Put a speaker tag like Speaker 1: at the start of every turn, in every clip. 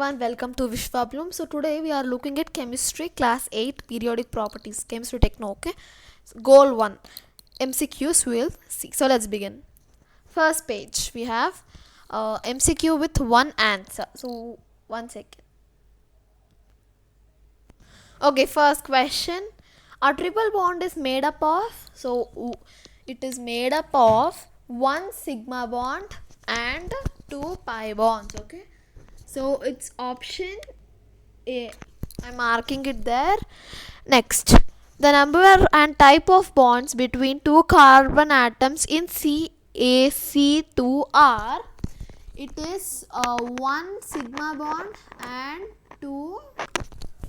Speaker 1: Everyone, welcome to Vishwa Bloom. So today we are looking at chemistry class 8 periodic properties, chemistry techno. Okay, so goal 1 MCQs will see. So let's begin. First page we have MCQ with one answer. So one second. Okay, first question. A triple bond is made up of, it is made up of one sigma bond and two pi bonds. Okay, so it's option A. I'm marking it there. Next, the number and type of bonds between two carbon atoms in CaC2 are, it is one sigma bond and two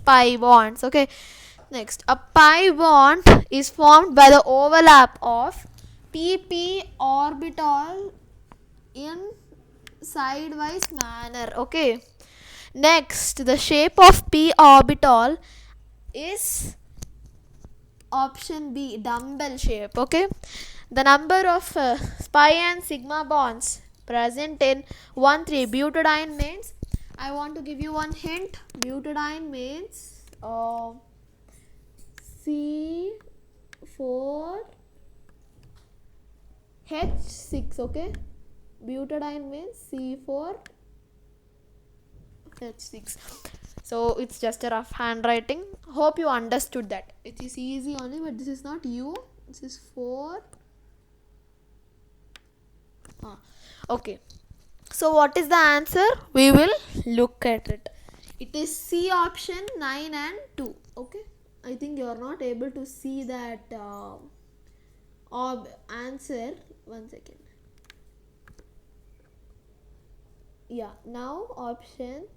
Speaker 1: pi bonds. Okay. Next, a pi bond is formed by the overlap of pp orbital in sidewise manner. Okay. Next, the shape of p orbital is option B, dumbbell shape. Okay. The number of pi and sigma bonds present in 1,3 butadiene means, I want to give you one hint. Butadiene means C4H6. Okay, butadiene means C4H6. So it's just a rough handwriting. Hope you understood that. It is easy only, but this is not U. This is 4. Okay. So what is the answer? We will look at it. It is C option 9 and 2. Okay. I think you are not able to see that answer. One second. Yeah. Now option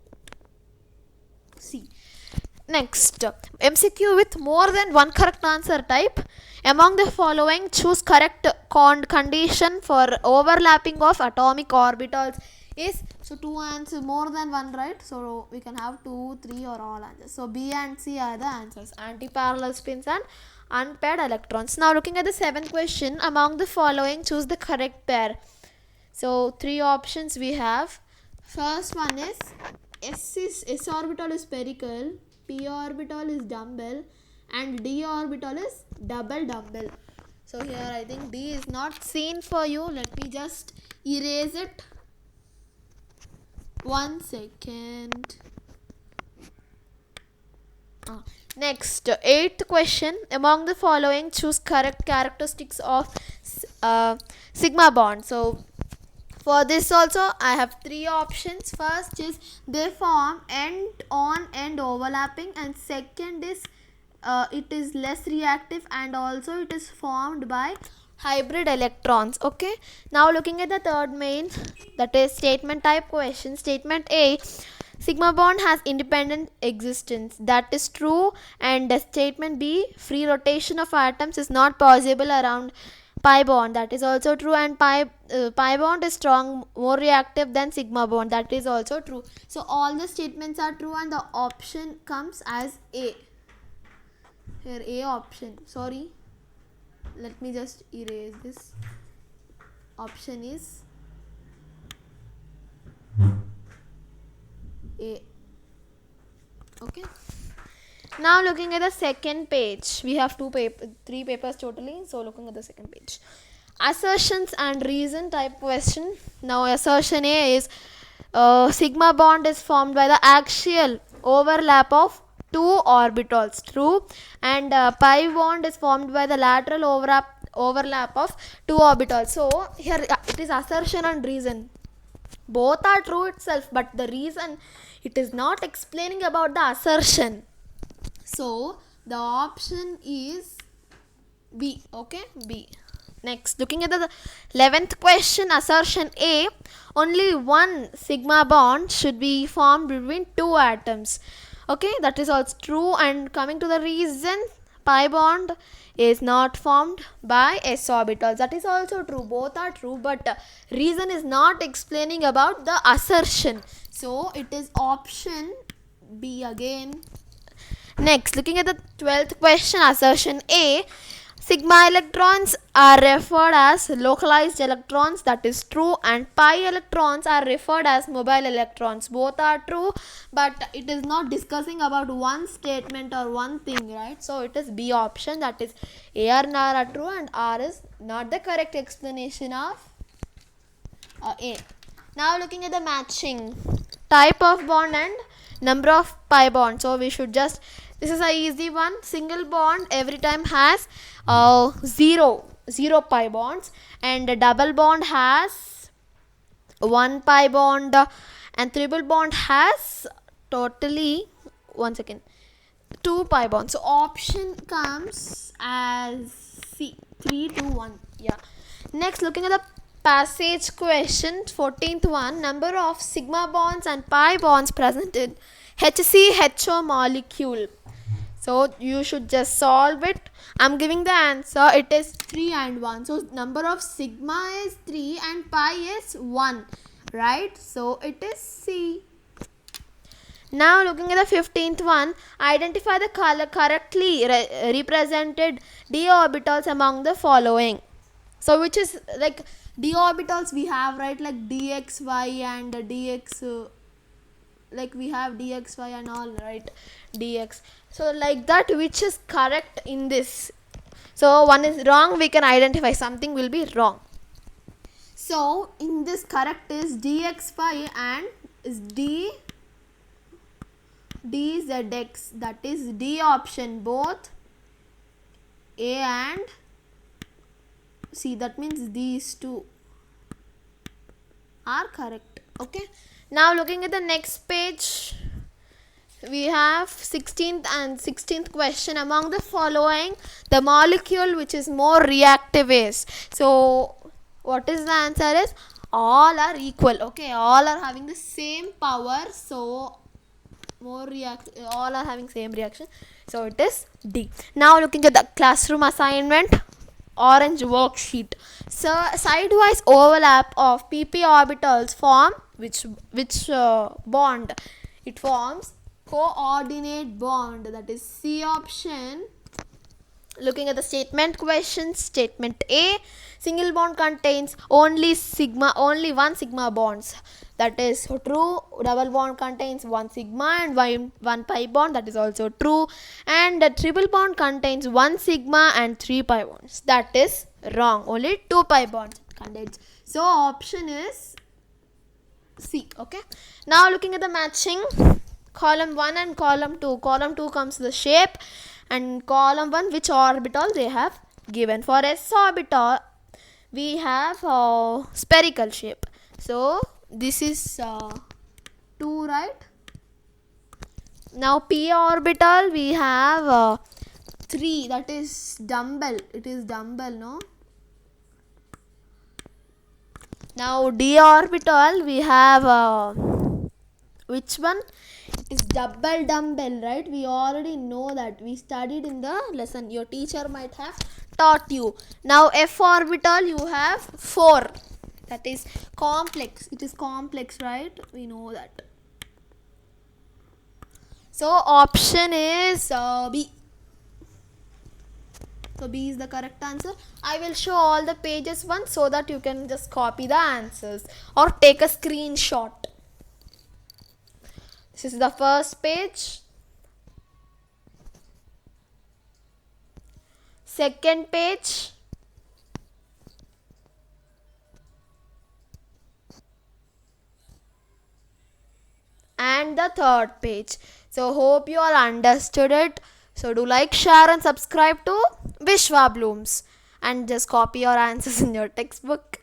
Speaker 1: C. Next, MCQ with more than one correct answer type. Among the following, choose correct condition for overlapping of atomic orbitals is, so two answers, more than one, right? So we can have 2, 3 or all answers. So B and C are the answers: anti-parallel spins and unpaired electrons. Now looking at the seventh question, among the following, choose the correct pair. So three options we have. First one is S orbital is spherical, p orbital is dumbbell, and d orbital is double dumbbell. So here I think D is not seen for you. Let me just erase it. One second. Next, eighth question. Among the following, choose correct characteristics of sigma bond. So for this also I have three options. First is they form end on end overlapping, and second is it is less reactive, and also it is formed by hybrid electrons. Okay. Now looking at the third main, that is statement type question. Statement A, sigma bond has independent existence. That is true. And statement B, free rotation of atoms is not possible around pi bond. That is also true. And pi bond is strong, more reactive than sigma bond. That is also true. So all the statements are true, and the option comes as A. Here A option. Sorry, let me just erase this. Option is A. Okay. Now looking at the second page, we have three papers totally. So looking at the second page, assertions and reason type question. Now assertion A is sigma bond is formed by the axial overlap of two orbitals. True. And pi bond is formed by the lateral overlap of two orbitals. So here it is assertion and reason. Both are true itself, but the reason, it is not explaining about the assertion. So the option is B. Okay, B. Next, looking at the 11th question, assertion A, only one sigma bond should be formed between two atoms. Okay, that is also true. And coming to the reason, pi bond is not formed by s orbitals. That is also true. Both are true, but reason is not explaining about the assertion. So it is option B again. Next, looking at the 12th question, assertion A, Sigma electrons are referred as localized electrons, that is true, and pi electrons are referred as mobile electrons. Both are true, but it is not discussing about one statement or one thing, right? So it is B option, that is A or N are true and R is not the correct explanation of A. Now looking at the matching type of bond and number of pi bonds. So we should just, this is a easy one. Single bond every time has zero pi bonds, and a double bond has 1 pi bond, and triple bond has totally 2 pi bonds. So option comes as C, 3 to 1. Yeah. Next, looking at the passage question, 14th one, number of sigma bonds and pi bonds present in HCHO molecule. So you should just solve it. I'm giving the answer. It is 3 and 1. So number of sigma is 3 and pi is 1. Right? So it is C. Now looking at the 15th one, identify the correctly represented d orbitals among the following. So which is like d orbitals we have, right? Like dxy and dx, like we have dxy and all, right? Dx. So like that, which is correct in this? So one is wrong, we can identify something will be wrong. So in this, correct is dxy and is dzx, that is D option, both A and C, that means these two are correct. Okay, now looking at the next page, we have 16th question, among the following the molecule which is more reactive is. So what is the answer is all are equal. Okay, all are having the same power, so all are having same reaction, so it is D. Now looking at the classroom assignment, orange worksheet. So sidewise overlap of pp orbitals form which bond? It forms coordinate bond, that is C option. Looking at the statement question, statement A, single bond contains only one sigma bonds, that is true. Double bond contains 1 sigma and 1 pi bond, that is also true. And the triple bond contains 1 sigma and 3 pi bonds, that is wrong. Only 2 pi bonds it contains. So option is C. Okay, now looking at the matching, column 1 and column 2. Column 2 comes the shape, and column 1 which orbital they have given. For s orbital we have spherical shape, so this is 2, right? Now p orbital we have 3, that is dumbbell, it is dumbbell, no? Now d orbital we have which one? It is double dumbbell, right? We already know that, we studied in the lesson, your teacher might have taught you. Now f orbital you have 4, that is complex, it is complex, right? We know that. So option is B. So B is the correct answer. I will show all the pages once so that you can just copy the answers or take a screenshot. This is the first page. Second page. And the third page. So hope you all understood it. So do like, share and subscribe to Vishwa Blooms, and just copy your answers in your textbook.